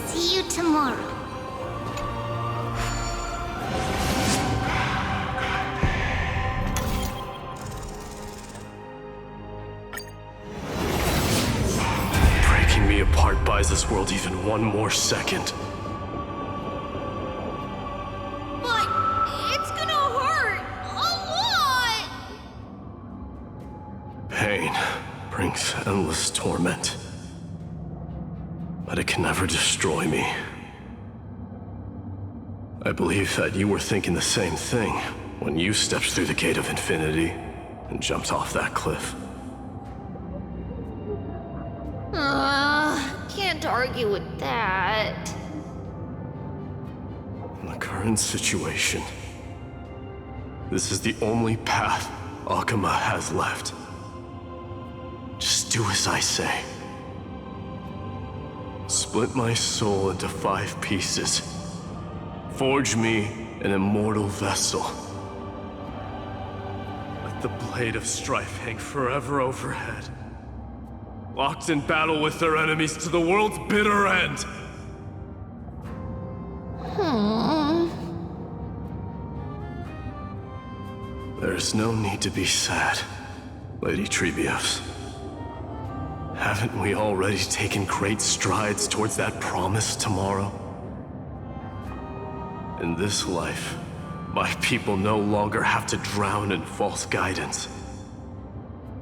See you tomorrow. Breaking me apart buys this world even one more second. But it's gonna hurt a lot! Pain brings endless torment. But it can never destroy me. I believe that you were thinking the same thing when you stepped through the gate of infinity and jumped off that cliff. Can't argue with that. In the current situation, this is the only path Akuma has left. Just do as I say. Split my soul into 5 pieces. Forge me an immortal vessel. Let the blade of strife hang forever overhead. Locked in battle with their enemies to the world's bitter end. There's no need to be sad, Lady Trebios. Haven't we already taken great strides towards that promised tomorrow? In this life, my people no longer have to drown in false guidance.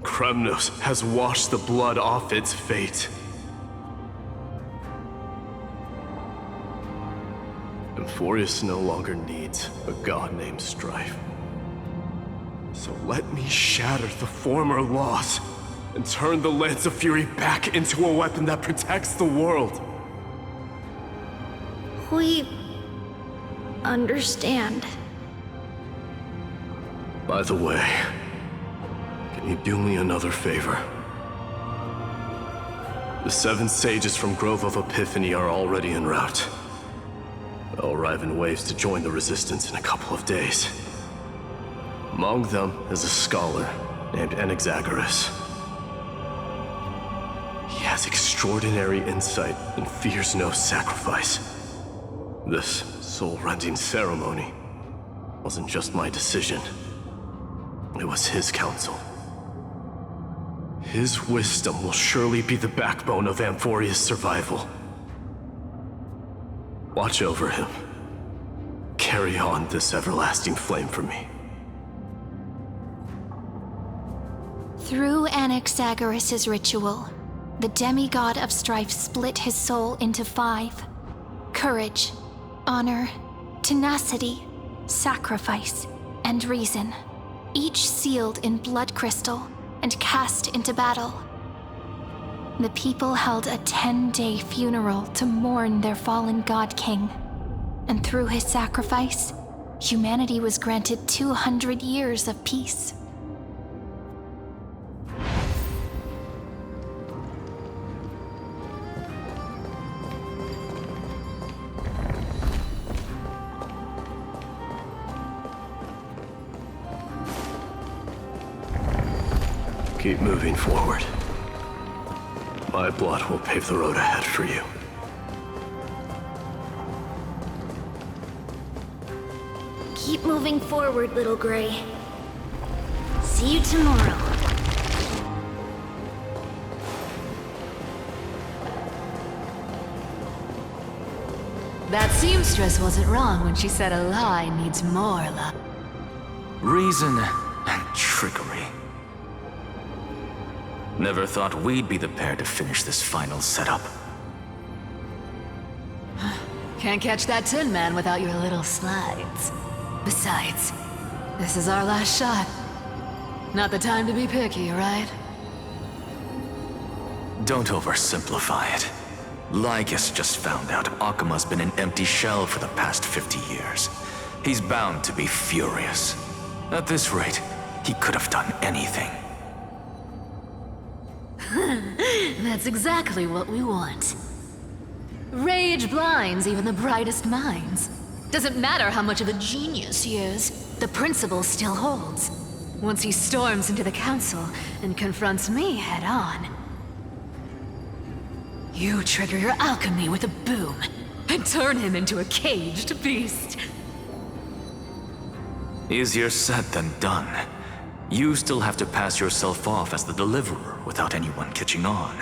Kremnos has washed the blood off its fate. Amphorius no longer needs a god named Strife. So let me shatter the former loss and turn the Lance of Fury back into a weapon that protects the world. We understand. By the way, can you do me another favor? The 7 sages from Grove of Epiphany are already en route. They'll arrive in waves to join the Resistance in a couple of days. Among them is a scholar named Anaxagoras. He has extraordinary insight and fears no sacrifice. This soul-rending ceremony wasn't just my decision. It was his counsel. His wisdom will surely be the backbone of Amphoria's survival. Watch over him. Carry on this everlasting flame for me. Through Anaxagoras' ritual, the demigod of strife split his soul into 5. Courage, honor, tenacity, sacrifice, and reason. Each sealed in blood crystal and cast into battle. The people held a 10-day funeral to mourn their fallen god king. And through his sacrifice, humanity was granted 200 years of peace. Keep moving forward. My blood will pave the road ahead for you. Keep moving forward, little Gray. See you tomorrow. That seamstress wasn't wrong when she said a lie needs more lie. Reason and trickery. Never thought we'd be the pair to finish this final setup. Can't catch that Tin Man without your little slides. Besides, this is our last shot. Not the time to be picky, right? Don't oversimplify it. Lycus just found out Akuma's been an empty shell for the past 50 years. He's bound to be furious. At this rate, he could have done anything. That's exactly what we want. Rage blinds even the brightest minds. Doesn't matter how much of a genius he is, the principle still holds. Once he storms into the council and confronts me head on. You trigger your alchemy with a boom and turn him into a caged beast. Easier said than done. You still have to pass yourself off as the deliverer without anyone catching on.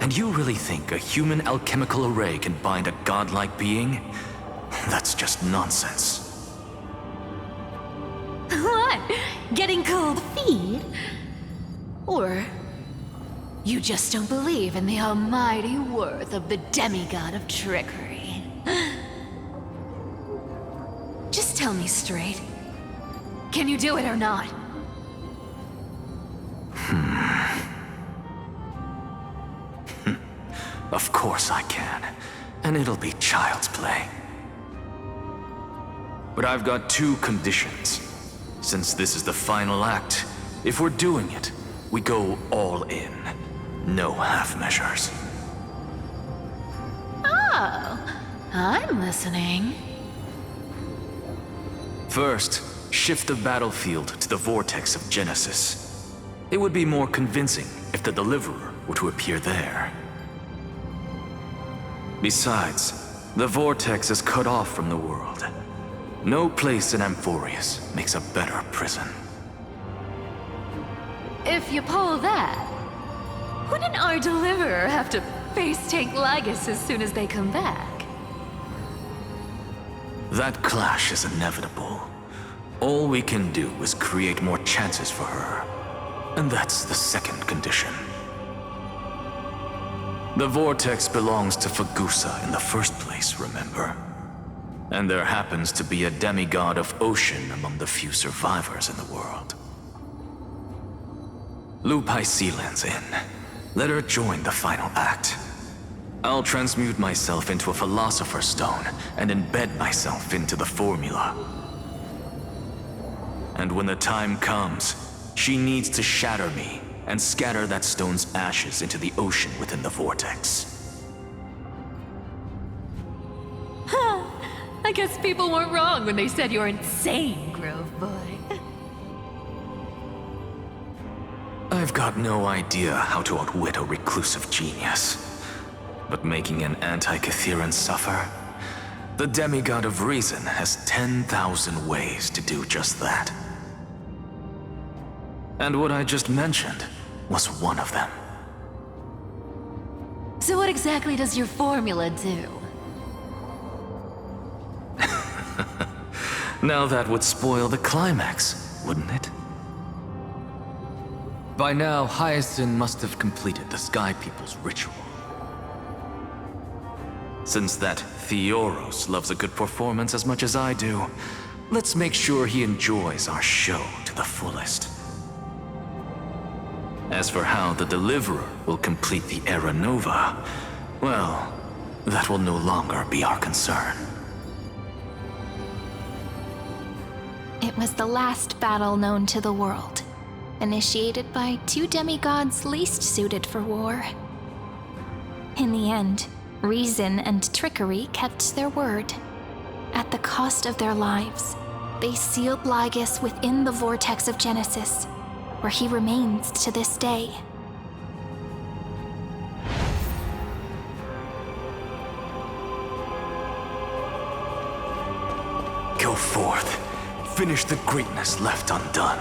And you really think a human alchemical array can bind a godlike being? That's just nonsense. What? Getting cold feet? Or you just don't believe in the almighty worth of the demigod of trickery? Just tell me straight. Can you do it or not? Of course I can. And it'll be child's play. But I've got two conditions. Since this is the final act, if we're doing it, we go all in. No half measures. Oh, I'm listening. First, shift the battlefield to the vortex of Genesis. It would be more convincing if the deliverer were to appear there. Besides, the vortex is cut off from the world. No place in Amphorius makes a better prison. If you pull that, wouldn't our deliverer have to face tank Lygus as soon as they come back? That clash is inevitable. All we can do is create more chances for her. And that's the second condition. The vortex belongs to Fagusa in the first place, remember? And there happens to be a demigod of ocean among the few survivors in the world. Lupai Sealand's in. Let her join the final act. I'll transmute myself into a Philosopher's Stone and embed myself into the formula. And when the time comes, she needs to shatter me and scatter that stone's ashes into the ocean within the vortex. I guess people weren't wrong when they said you're insane, Grove Boy. I've got no idea how to outwit a reclusive genius. But making an anti-Catheran suffer? The demigod of reason has 10,000 ways to do just that. And what I just mentioned was one of them. So what exactly does your formula do? Now that would spoil the climax, wouldn't it? By now, Hyacinth must have completed the Sky People's ritual. Since that Theoros loves a good performance as much as I do, let's make sure he enjoys our show to the fullest. As for how the Deliverer will complete the Era Nova, well, that will no longer be our concern. It was the last battle known to the world, initiated by two demigods least suited for war. In the end, reason and trickery kept their word. At the cost of their lives, they sealed Lygus within the vortex of Genesis, where he remains to this day. Go forth. Finish the greatness left undone.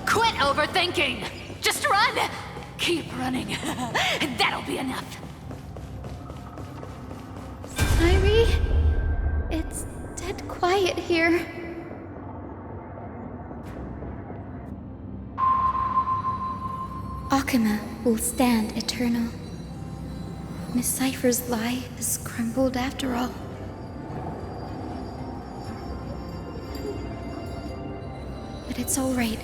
Quit overthinking! Just run! Keep running, and that'll be enough. Irie, it's dead quiet here. Akama will stand eternal. Miss Cypher's lie has crumbled after all. But it's all right,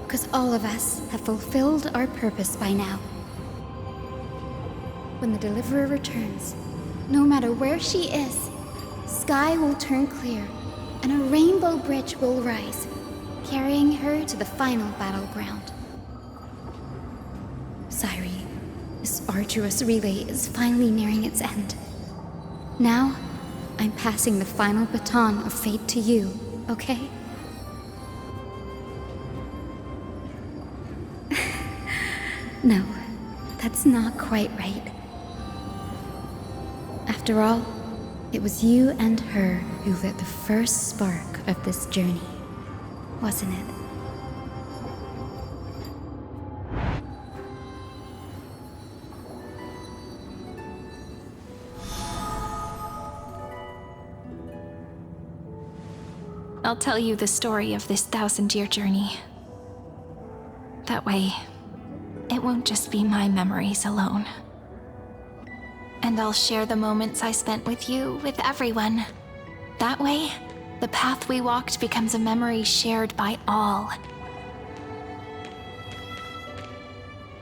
because all of us have fulfilled our purpose by now. When the Deliverer returns, no matter where she is, sky will turn clear, and a rainbow bridge will rise, carrying her to the final battleground. Cyree, this arduous relay is finally nearing its end. Now, I'm passing the final baton of fate to you, okay? No, that's not quite right. After all, it was you and her who lit the first spark of this journey, wasn't it? I'll tell you the story of this 1,000-year journey. That way, it won't just be my memories alone. And I'll share the moments I spent with you with everyone. That way, the path we walked becomes a memory shared by all.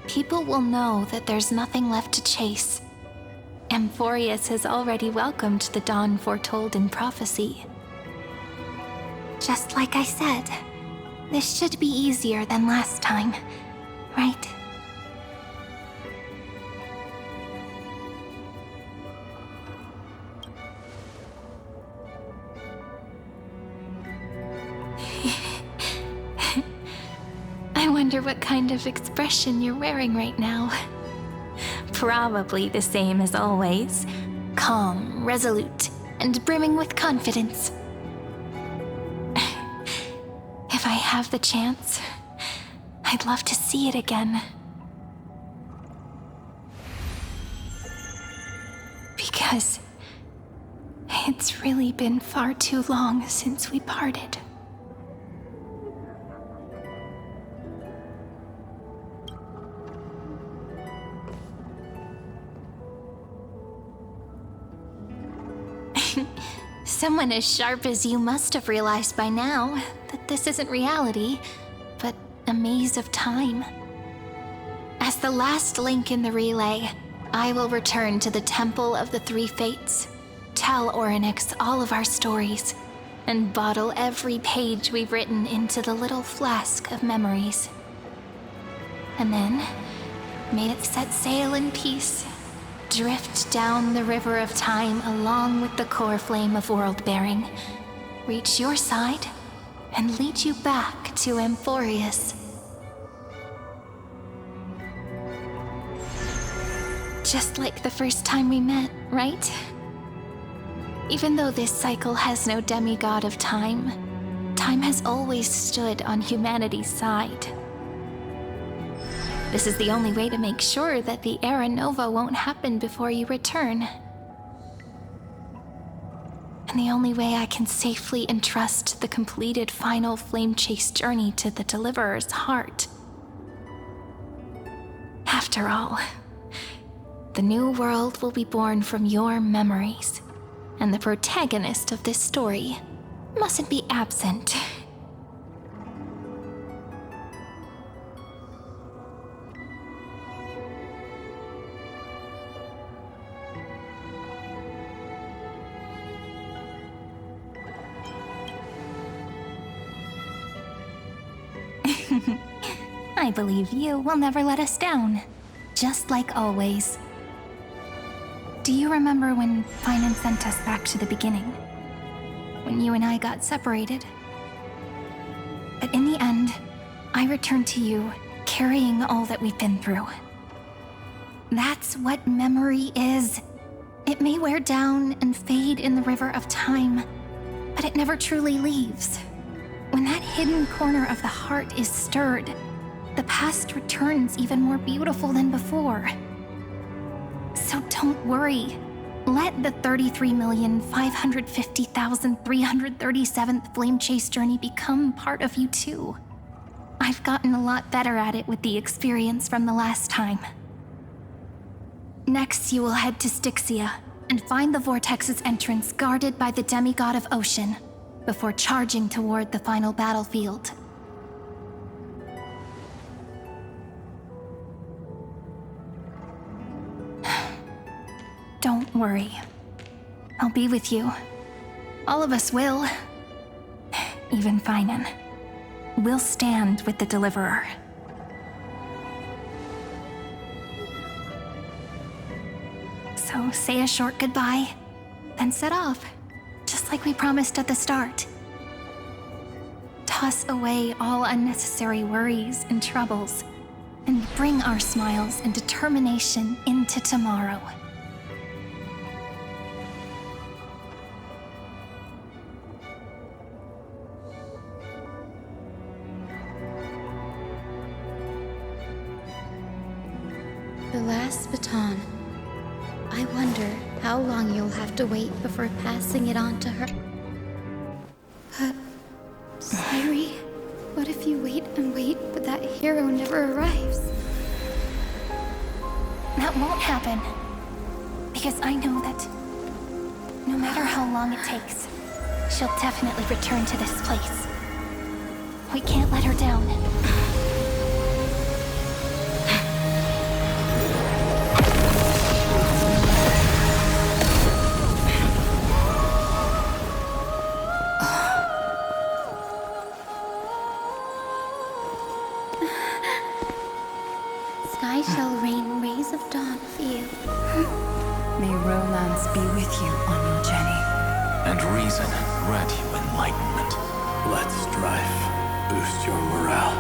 People will know that there's nothing left to chase. Amphorius has already welcomed the dawn foretold in prophecy. Just like I said, this should be easier than last time, right? I wonder what kind of expression you're wearing right now. Probably the same as always. Calm, resolute, and brimming with confidence. If I have the chance, I'd love to see it again. Because it's really been far too long since we parted. Someone as sharp as you must have realized by now that this isn't reality, but a maze of time. As the last link in the relay, I will return to the Temple of the Three Fates, tell Orynyx all of our stories, and bottle every page we've written into the little flask of memories. And then, may it set sail in peace, drift down the river of time along with the core flame of world-bearing, reach your side, and lead you back to Amphorius. Just like the first time we met, right? Even though this cycle has no demigod of time, time has always stood on humanity's side. This is the only way to make sure that the Era Nova won't happen before you return. And the only way I can safely entrust the completed final flame chase journey to the Deliverer's heart. After all, the new world will be born from your memories, and the protagonist of this story mustn't be absent. I believe you will never let us down, just like always. Do you remember when Finan sent us back to the beginning? When you and I got separated? But in the end, I returned to you, carrying all that we've been through. That's what memory is. It may wear down and fade in the river of time, but it never truly leaves. When that hidden corner of the heart is stirred, the past returns even more beautiful than before. So don't worry. Let the 33,550,337th Flame Chase journey become part of you too. I've gotten a lot better at it with the experience from the last time. Next, you will head to Styxia and find the Vortex's entrance guarded by the demigod of ocean, before charging toward the final battlefield. Don't worry. I'll be with you. All of us will. Even Finan. We'll stand with the Deliverer. So say a short goodbye, then set off. Just like we promised at the start. Toss away all unnecessary worries and troubles, and bring our smiles and determination into tomorrow. The last baton. I wonder how long you'll have to wait before passing it on to her. Sairi, what if you wait and wait, but that hero never arrives? That won't happen. Because I know that no matter how long it takes, she'll definitely return to this place. We can't let her down. Sky shall rain rays of dawn for you. May romance be with you on your journey. And reason grant you enlightenment. Let strife boost your morale.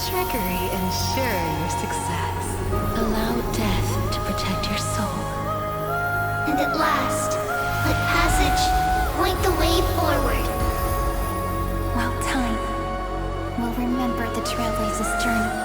Trickery ensure your success. Allow death to protect your soul. And at last, let passage point the way forward. While time will remember the Trailblazer's journey.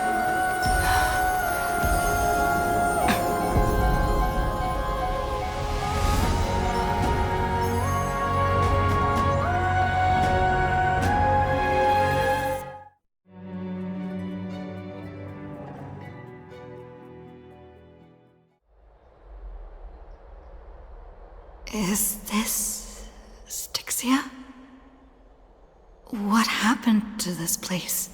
Is this Styxia? What happened to this place?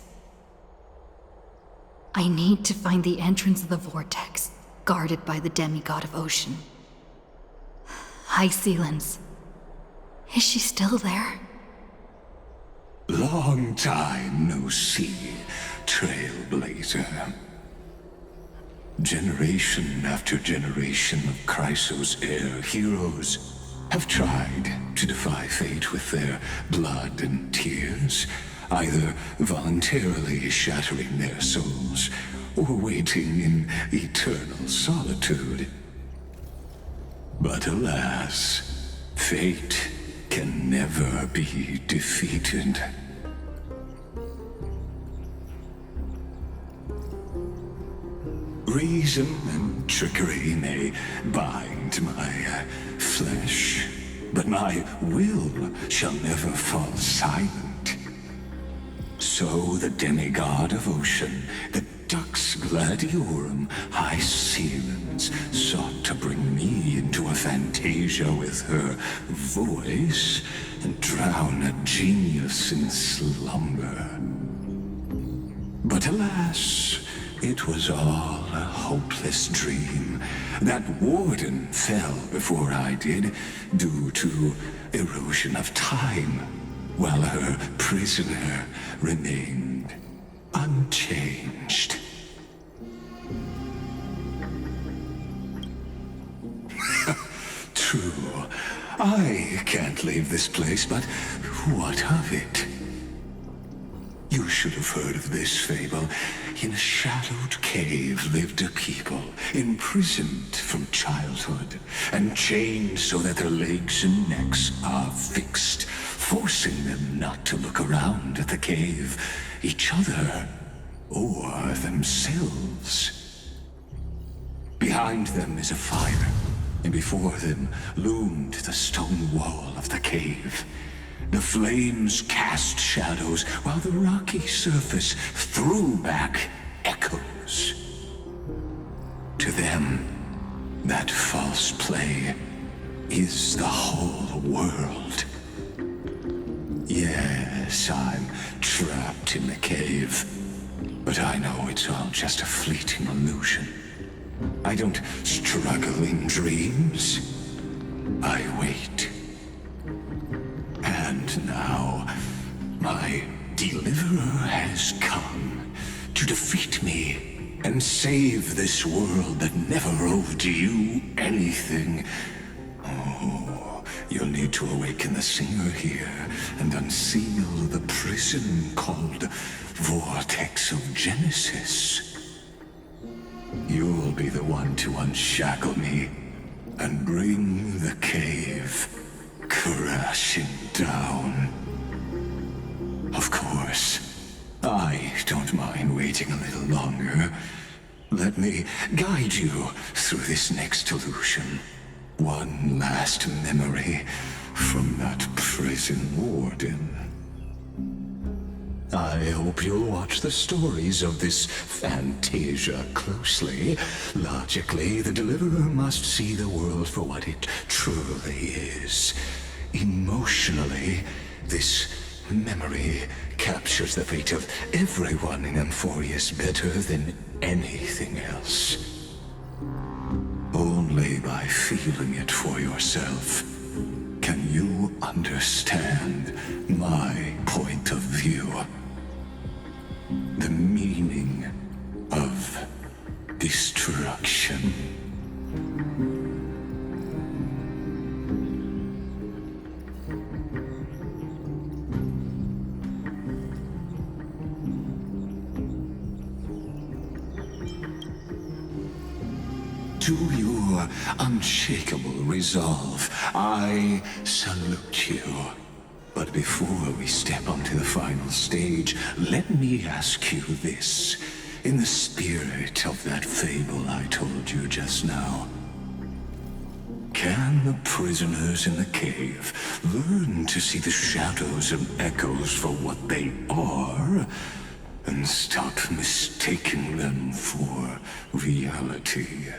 I need to find the entrance of the vortex, guarded by the demigod of ocean. High Sealens. Is she still there? Long time no see, Trailblazer. Generation after generation of Chrysos heir heroes have tried to defy fate with their blood and tears, either voluntarily shattering their souls or waiting in eternal solitude. But alas, fate can never be defeated. Reason and trickery may bind my flesh, but my will shall never fall silent. So the demigod of ocean, the Dux Gladiorum, High Sealens, sought to bring me into a fantasia with her voice and drown a genius in slumber. But alas, it was all a hopeless dream. That warden fell before I did, due to erosion of time, while her prisoner remained unchanged. True, I can't leave this place, but what of it? You should have heard of this fable. In a shadowed cave lived a people, imprisoned from childhood, and chained so that their legs and necks are fixed, forcing them not to look around at the cave, each other, or themselves. Behind them is a fire, and before them loomed the stone wall of the cave. The flames cast shadows, while the rocky surface threw back echoes. To them, that false play is the whole world. Yes, I'm trapped in the cave, but I know it's all just a fleeting illusion. I don't struggle in dreams. I wait. And now, my deliverer has come to defeat me and save this world that never owed you anything. Oh, you'll need to awaken the singer here and unseal the prison called Vortex of Genesis. be the one to unshackle me and bring the cave crashing down. Of course, I don't mind waiting a little longer. Let me guide you through this next illusion. One last memory from that prison warden. I hope you'll watch the stories of this Fantasia closely. Logically, the Deliverer must see the world for what it truly is. Emotionally, this memory captures the fate of everyone in Amphorius better than anything else. Only by feeling it for yourself can you understand my point of view. The meaning of destruction. To your unshakable resolve, I salute you. But before we step onto the final stage, let me ask you this. In the spirit of that fable I told you just now, can the prisoners in the cave learn to see the shadows and echoes for what they are, and stop mistaking them for reality?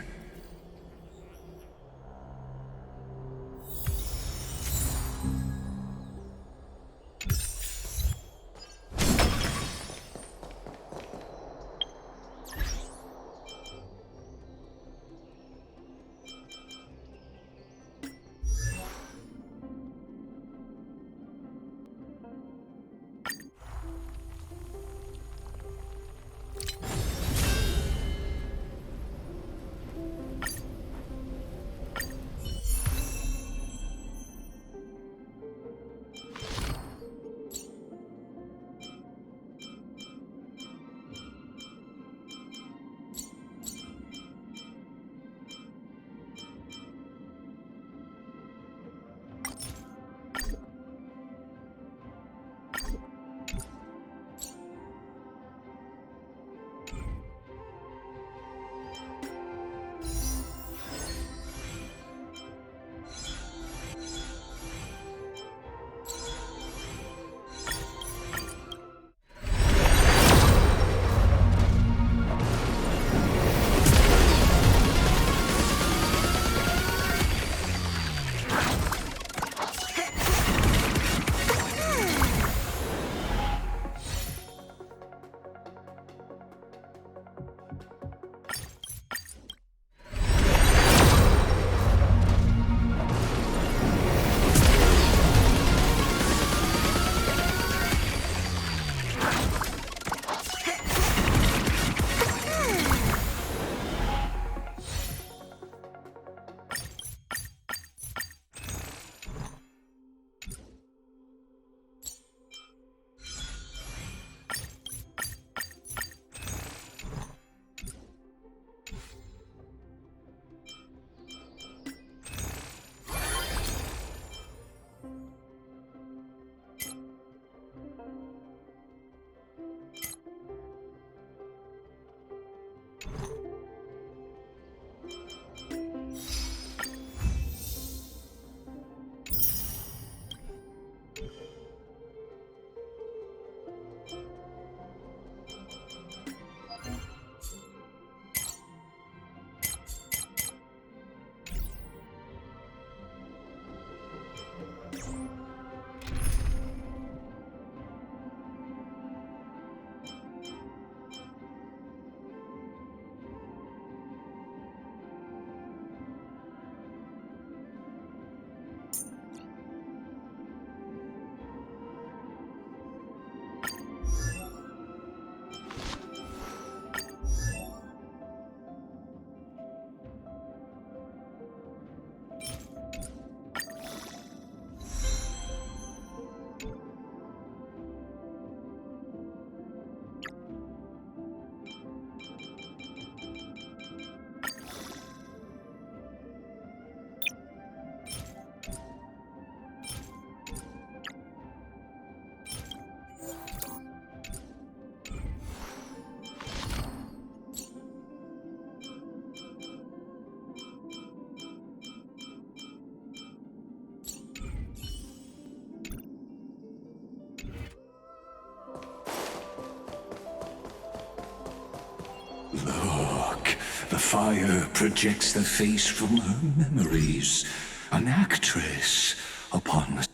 Look, the fire projects the face from her memories. An actress upon the...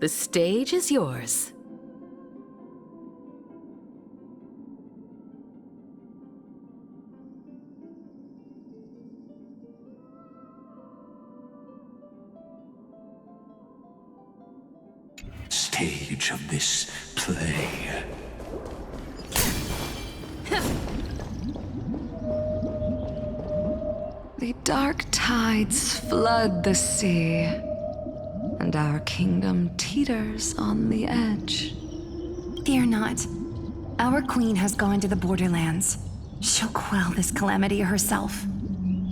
The stage is yours. Stage of this play. The dark tides flood the sea, and our kingdom teeters on the edge. Fear not. Our queen has gone to the borderlands. She'll quell this calamity herself.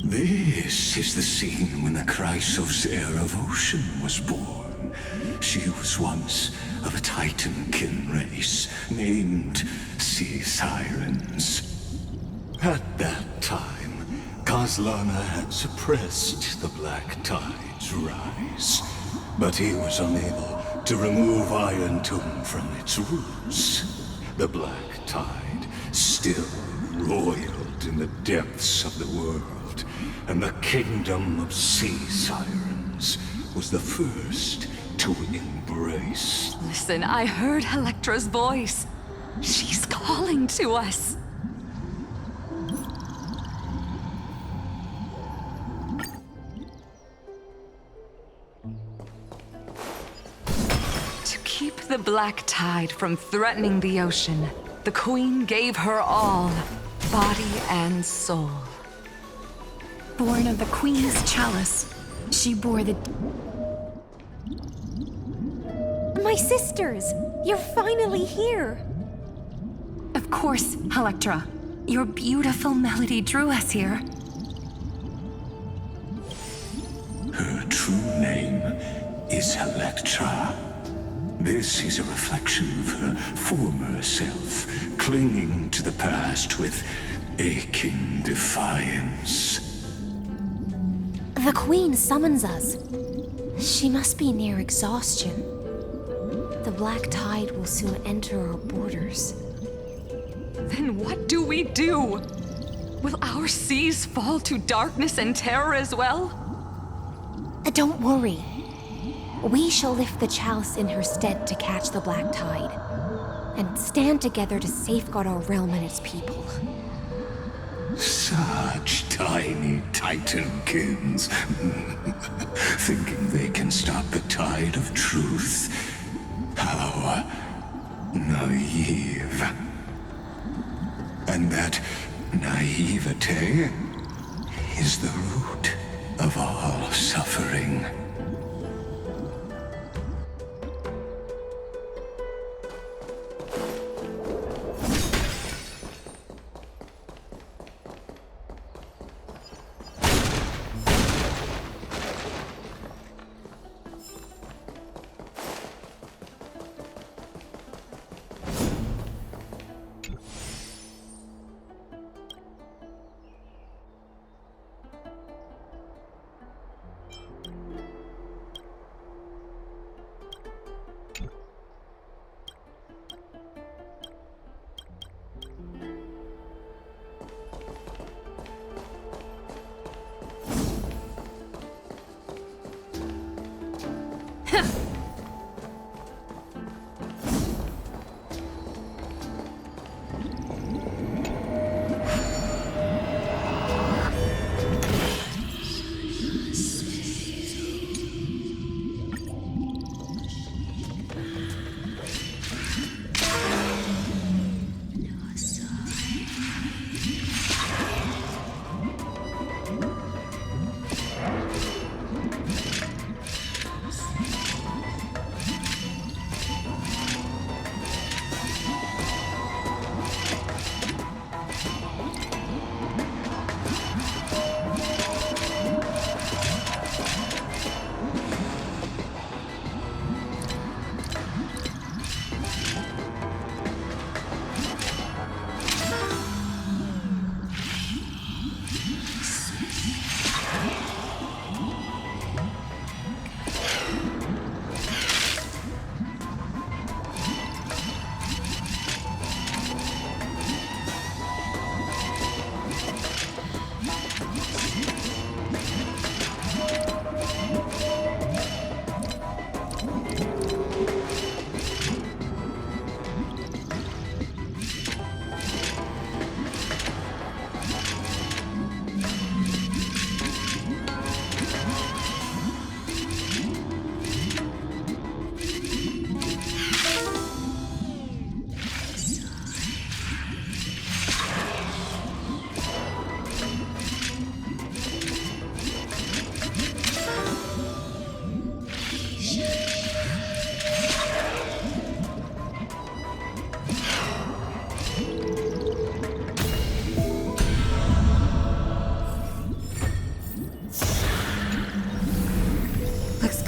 This is the scene when the Chrysos heir of Ocean was born. She was once of a Titankin race named Sea Sirens. At that time, Kazlana had suppressed the Black Tide's rise, but he was unable to remove Iron Tomb from its roots. The Black Tide still roiled in the depths of the world, and the kingdom of Sea Sirens was the first to embrace. Listen, I heard Electra's voice. She's calling to us. To keep the Black Tide from threatening the ocean, the Queen gave her all, body and soul. Born of the Queen's chalice, she bore the... My sisters! You're finally here! Of course, Electra. Your beautiful melody drew us here. Her true name is Electra. This is a reflection of her former self, clinging to the past with aching defiance. The Queen summons us. She must be near exhaustion. The Black Tide will soon enter our borders. Then what do we do? Will our seas fall to darkness and terror as well? Don't worry. We shall lift the chalice in her stead to catch the black tide, and stand together to safeguard our realm and its people. Such tiny titankins, thinking they can stop the tide of truth. How naive. And that naivete is the root of all suffering.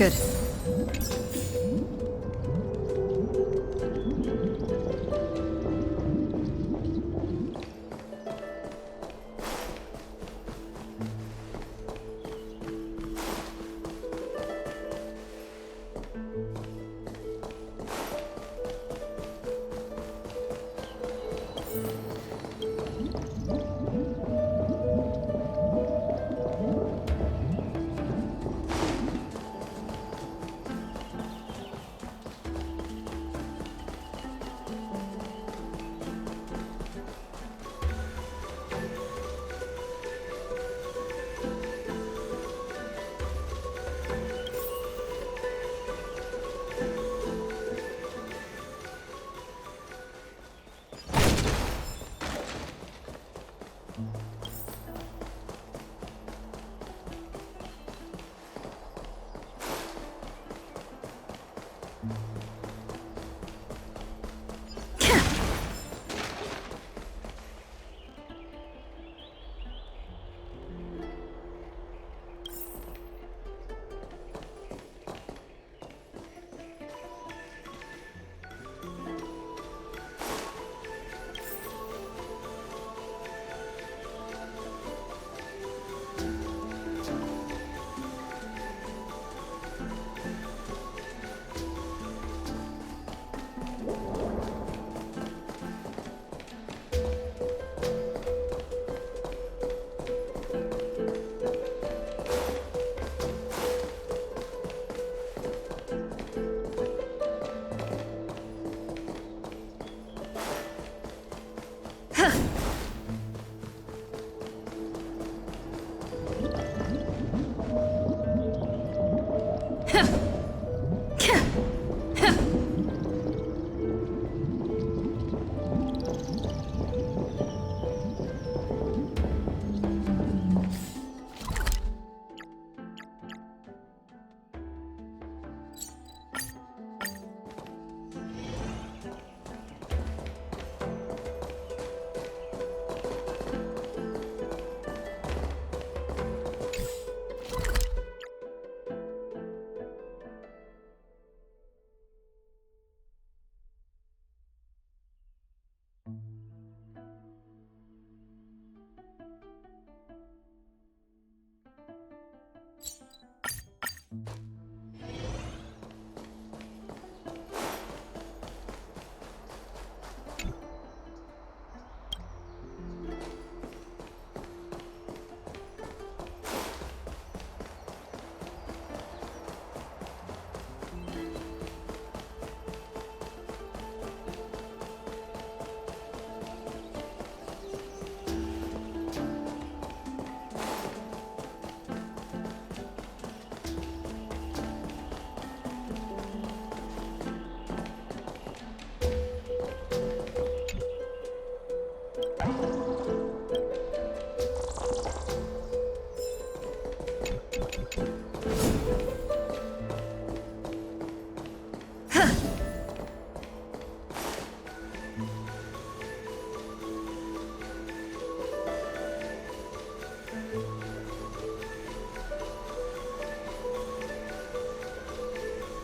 Good.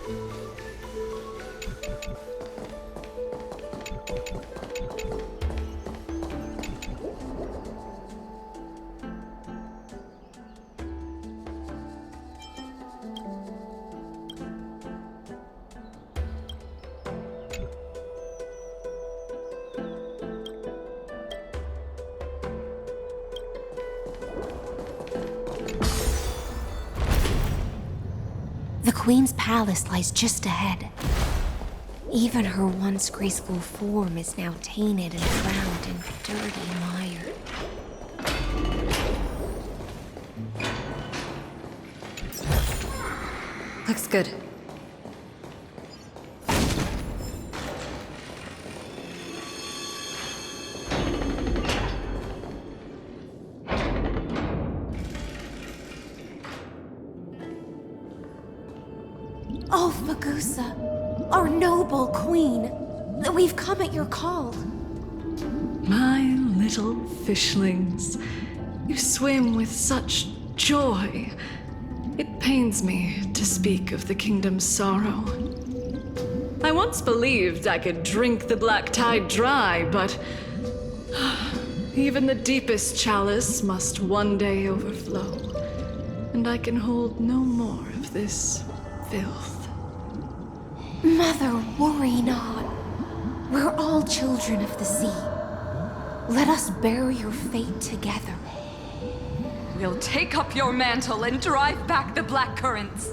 The Queen's palace lies just ahead. Even her once graceful form is now tainted and drowned in dirty mire. Looks good. Oh, Fagusa, our noble queen. We've come at your call. My little fishlings, you swim with such joy. It pains me to speak of the kingdom's sorrow. I once believed I could drink the black tide dry, but even the deepest chalice must one day overflow, and I can hold no more of this filth. Mother, worry not. We're all children of the sea. Let us bear your fate together. We'll take up your mantle and drive back the black currents.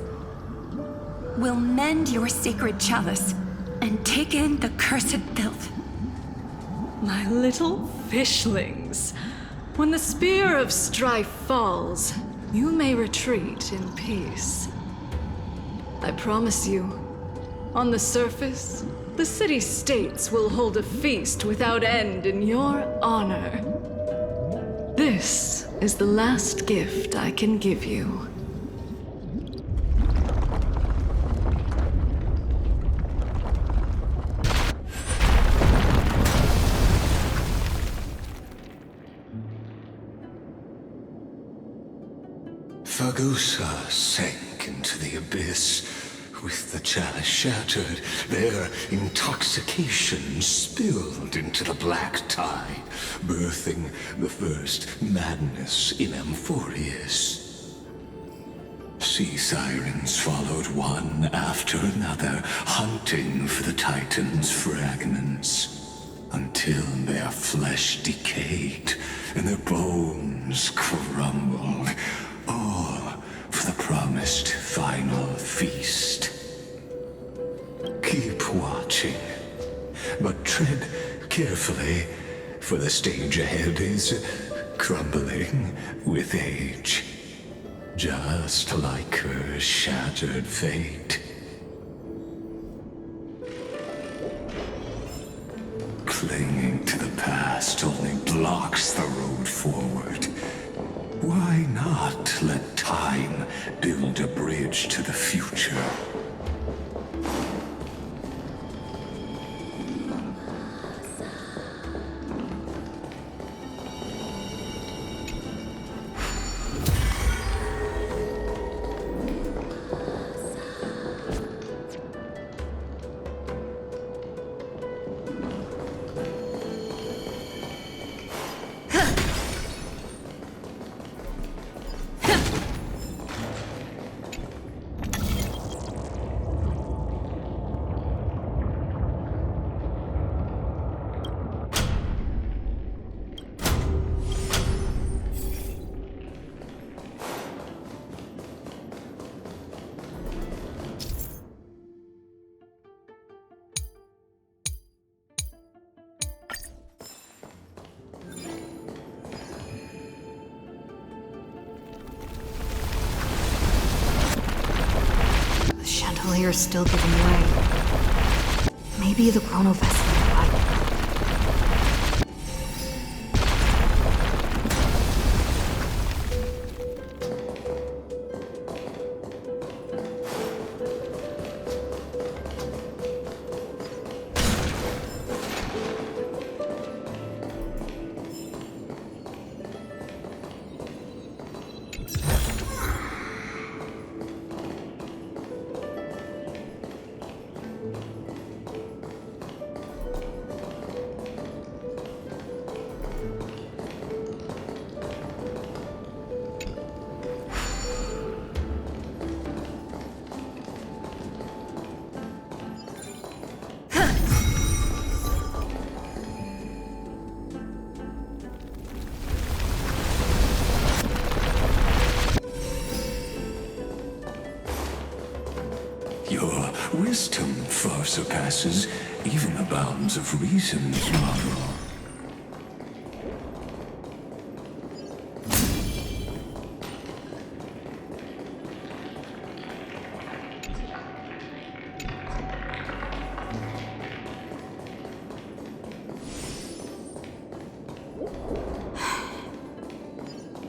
We'll mend your sacred chalice and take in the cursed filth. My little fishlings, when the spear of strife falls, you may retreat in peace. I promise you, on the surface, the city-states will hold a feast without end in your honor. This is the last gift I can give you. Fagusa sank into the abyss. With the chalice shattered, their intoxication spilled into the black tide, birthing the first madness in Amphorius. Sea sirens followed one after another, hunting for the Titan's fragments, until their flesh decayed and their bones crumbled, all for the promised final feast. Keep watching, but tread carefully, for the stage ahead is crumbling with age, just like her shattered fate. Clinging to the past only blocks the road forward. Why not let time build a bridge to the future? Chandelier's still giving way. Maybe the chrono vessel nearby. wisdom far surpasses even the bounds of reason's model.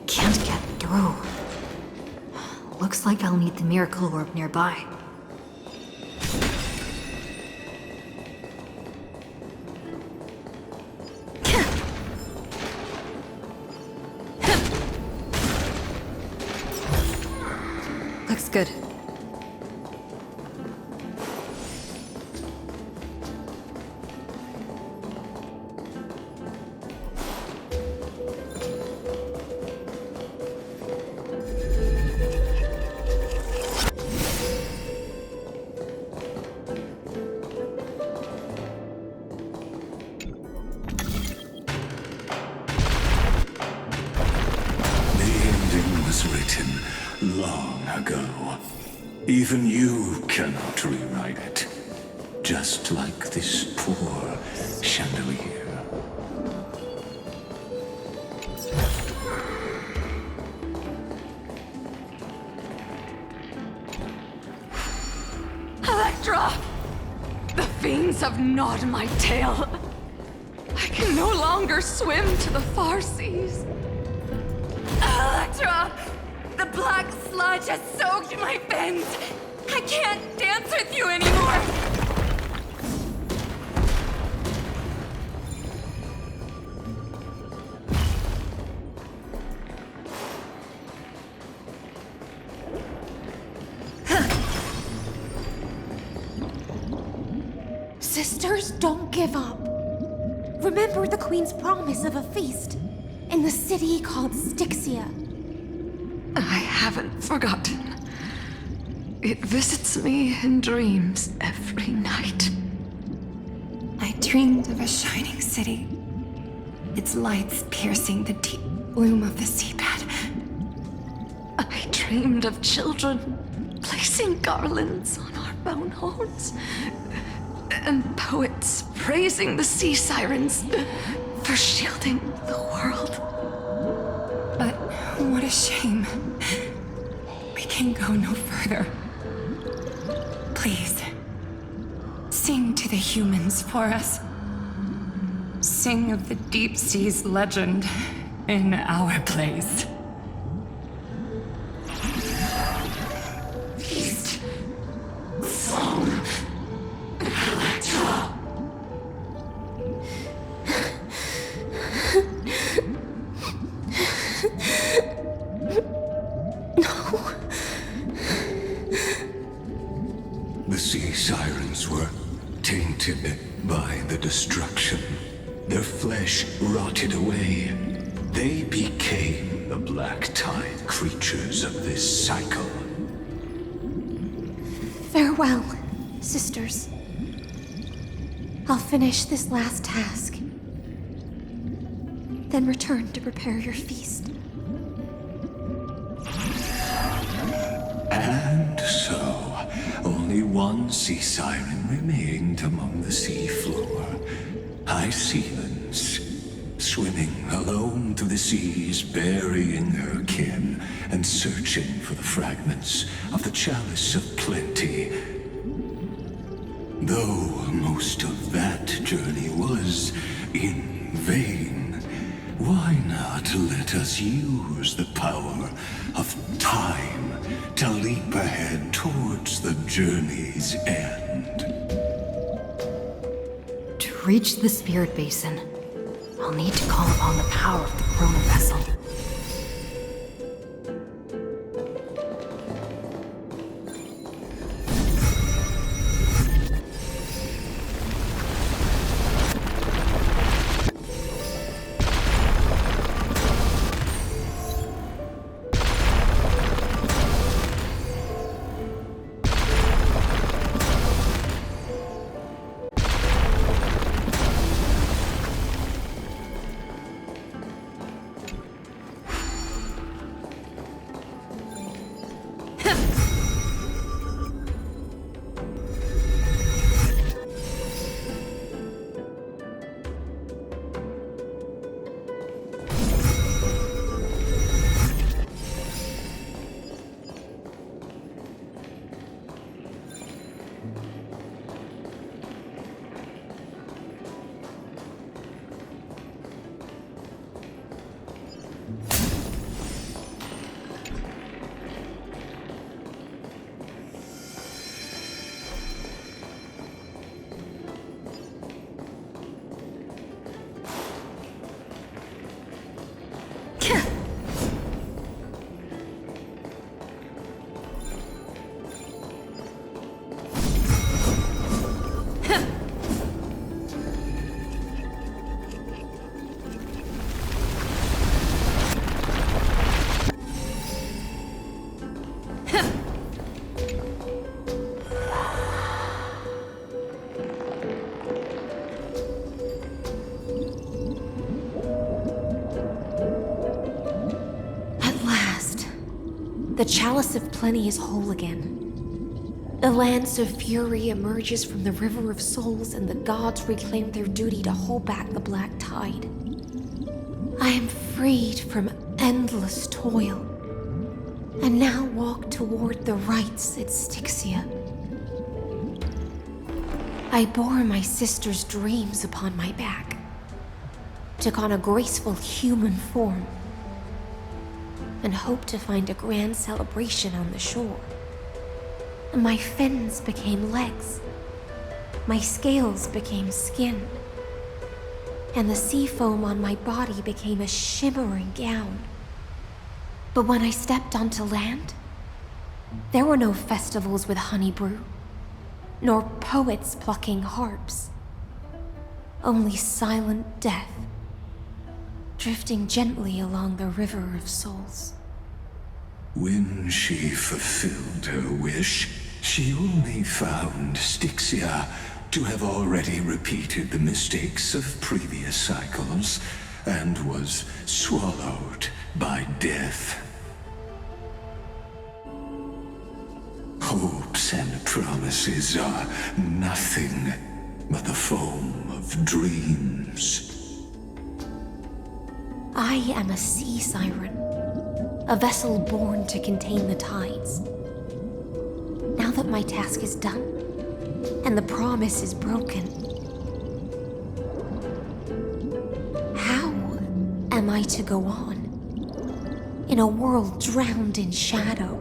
Can't get through. Looks like I'll need the miracle orb nearby. Looks good. Written long ago. Even you cannot rewrite it. Just like this poor chandelier. Electra! The fiends have gnawed my tail. I can no longer swim to the far seas. Electra! The black sludge has soaked my fins! I can't dance with you anymore! Sisters, don't give up. Remember the Queen's promise of a feast in the city called Styxia. I haven't forgotten. It visits me in dreams every night. I dreamed of a shining city, its lights piercing the deep gloom of the seabed. I dreamed of children placing garlands on our bone holes, and poets praising the sea sirens for shielding the world. But what a shame. We can go no further. Please, sing to the humans for us. Sing of the deep sea's legend in our place. Feast. Song. Electra. The sea sirens were tainted by the destruction. Their flesh rotted away. They became the black tide creatures of this cycle. Farewell, sisters. I'll finish this last task. Then return to prepare your feast. And so, only one sea siren remained among the sea floor. High Sealands, swimming alone through the seas, burying her kin, and searching for the fragments of the chalice of plenty. Though most of that journey was in vain, why not let us use the power of time to leap ahead towards the journey's end? To reach the spirit basin, I'll need to call upon the power of the chrono vessel. The Chalice of Plenty is whole again. The Lance of Fury emerges from the River of Souls, and the gods reclaim their duty to hold back the Black Tide. I am freed from endless toil, and now walk toward the rites at Styxia. I bore my sister's dreams upon my back, took on a graceful human form, and hoped to find a grand celebration on the shore. My fins became legs, my scales became skin, and the sea foam on my body became a shimmering gown. But when I stepped onto land, there were no festivals with honey brew, nor poets plucking harps. Only silent death, drifting gently along the River of Souls. When she fulfilled her wish, she only found Styxia to have already repeated the mistakes of previous cycles, and was swallowed by death. Hopes and promises are nothing but the foam of dreams. I am a sea siren, a vessel born to contain the tides. Now that my task is done, and the promise is broken, how am I to go on in a world drowned in shadow?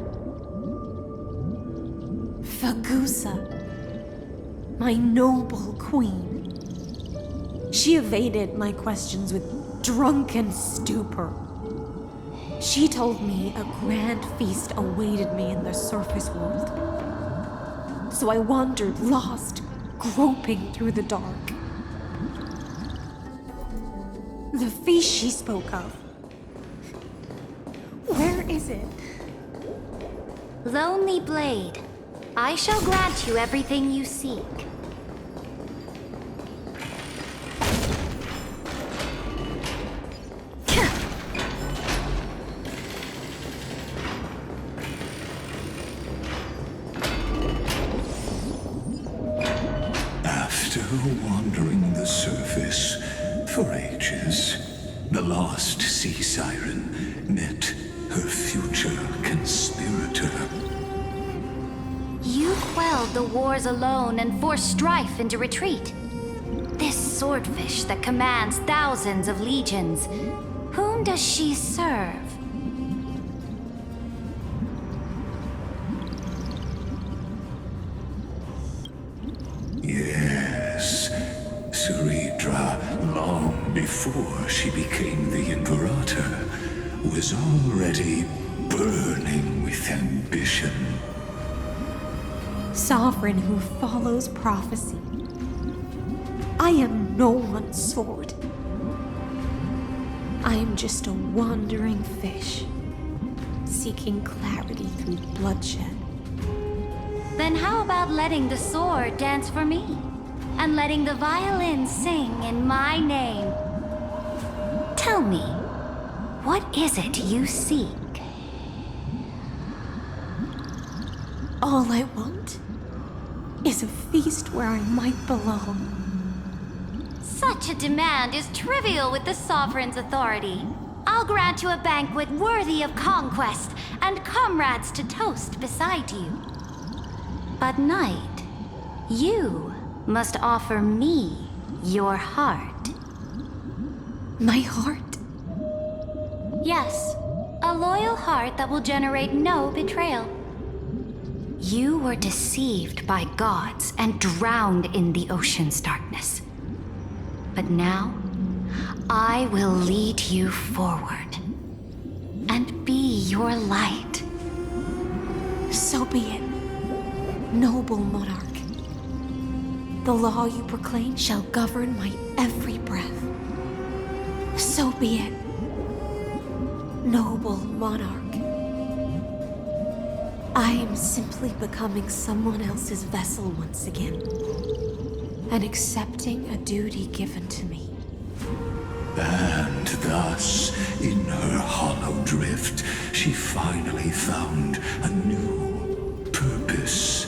Fagusa, my noble queen. She evaded my questions with drunken stupor. She told me a grand feast awaited me in the surface world. So I wandered lost, groping through the dark. The feast she spoke of. Where is it? Lonely Blade, I shall grant you everything you seek. After wandering the surface for ages, the lost sea siren met her future conspirator. You quelled the wars alone and forced strife into retreat. This swordfish that commands thousands of legions, whom does she serve? Yes, Ceridra, long before she became the Imperator, was already burning with ambition. Sovereign who follows prophecy. I am no one's sword. I am just a wandering fish, seeking clarity through bloodshed. Then how about letting the sword dance for me? And letting the violin sing in my name? Tell me, what is it you seek? All I want is a feast where I might belong. Such a demand is trivial with the Sovereign's authority. I'll grant you a banquet worthy of conquest and comrades to toast beside you. But Knight, you must offer me your heart. My heart? Yes, a loyal heart that will generate no betrayal. You were deceived by gods and drowned in the ocean's darkness. But now, I will lead you forward and be your light. So be it, noble monarch. The law you proclaim shall govern my every breath. So be it, noble monarch. I am simply becoming someone else's vessel once again, and accepting a duty given to me. And thus, in her hollow drift, she finally found a new purpose,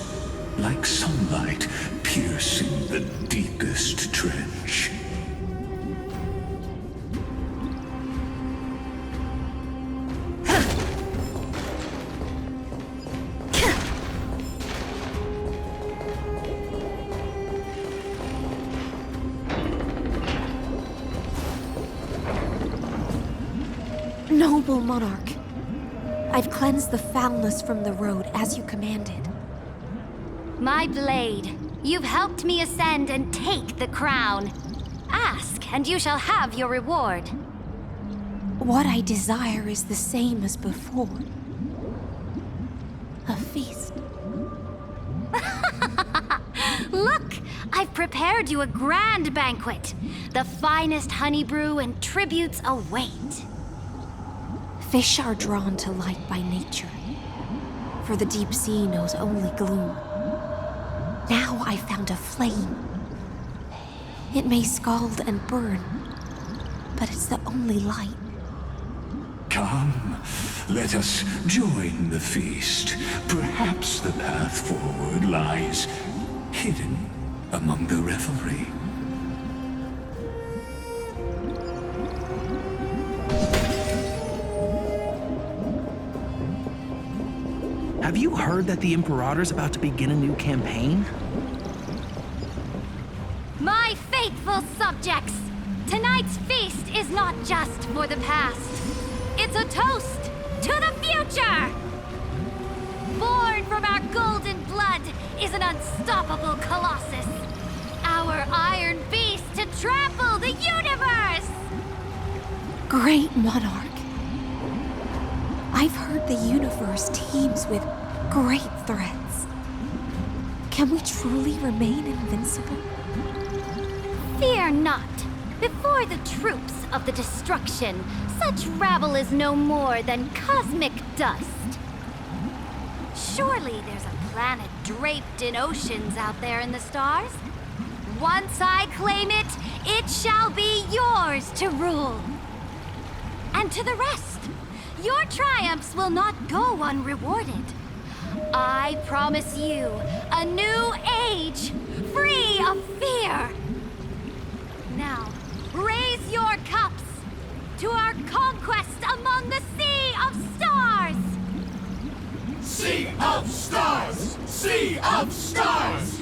like sunlight piercing the deepest trench. Noble monarch, I've cleansed the foulness from the road as you commanded. My blade, you've helped me ascend and take the crown. Ask, and you shall have your reward. What I desire is the same as before. A feast. Look, I've prepared you a grand banquet. The finest honey brew and tributes await. Fish are drawn to light by nature, for the deep sea knows only gloom. Now I found a flame. It may scald and burn, but it's the only light. Come, let us join the feast. Perhaps the path forward lies hidden among the revelry. Have you heard that the Imperator's about to begin a new campaign? My faithful subjects, tonight's feast is not just for the past. It's a toast to the future! Born from our golden blood is an unstoppable colossus. Our iron beast to trample the universe! Great monarch. I've heard the universe teems with great threats. Can we truly remain invincible? Fear not. Before the troops of the destruction, such rabble is no more than cosmic dust. Surely there's a planet draped in oceans out there in the stars. Once I claim it, it shall be yours to rule. And to the rest, your triumphs will not go unrewarded. I promise you a new age, free of fear. Now, raise your cups to our conquest among the Sea of Stars! Sea of Stars! Sea of Stars!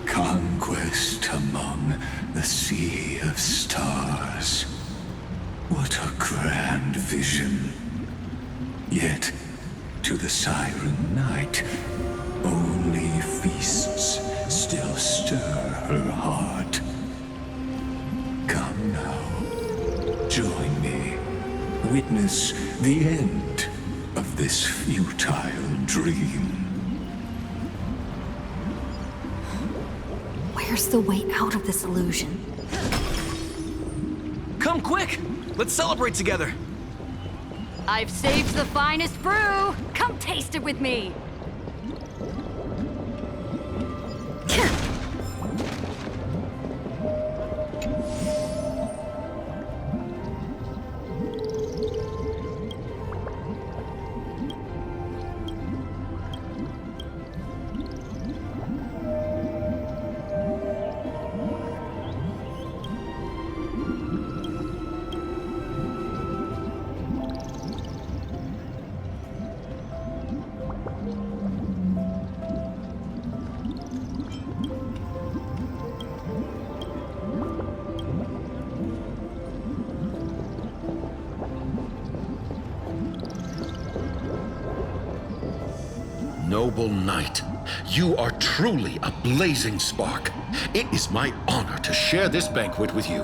Conquest among the Sea of Stars. What a grand vision. Yet, to the Siren Knight, only feasts still stir her heart. Come now, join me. Witness the end of this futile dream. Where's the way out of this illusion? Come quick! Let's celebrate together! I've saved the finest brew! Come taste it with me! Noble knight, you are truly a blazing spark. It is my honor to share this banquet with you.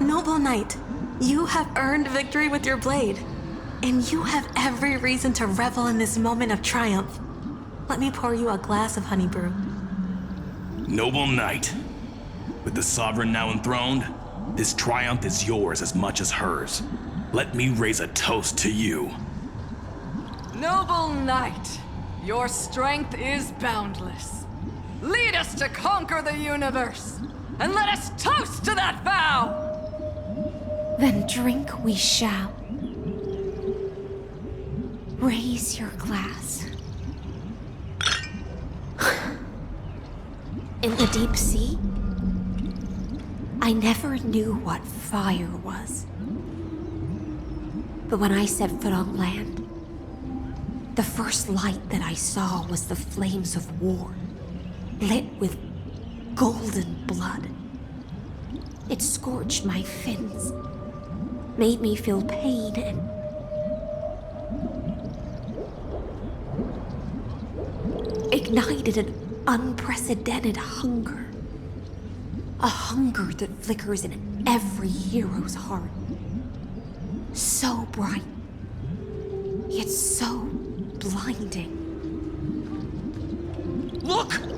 Noble knight, you have earned victory with your blade, and you have every reason to revel in this moment of triumph. Let me pour you a glass of honey brew. Noble knight, with the sovereign now enthroned, this triumph is yours as much as hers. Let me raise a toast to you. Noble knight, your strength is boundless. Lead us to conquer the universe, and let us toast to that vow! Then drink we shall. Raise your glass. In the deep sea, I never knew what fire was. But when I set foot on land, the first light that I saw was the flames of war, lit with golden blood. It scorched my fins, made me feel pain and ignited an unprecedented hunger. A hunger that flickers in every hero's heart. So bright, yet so blinding. Look!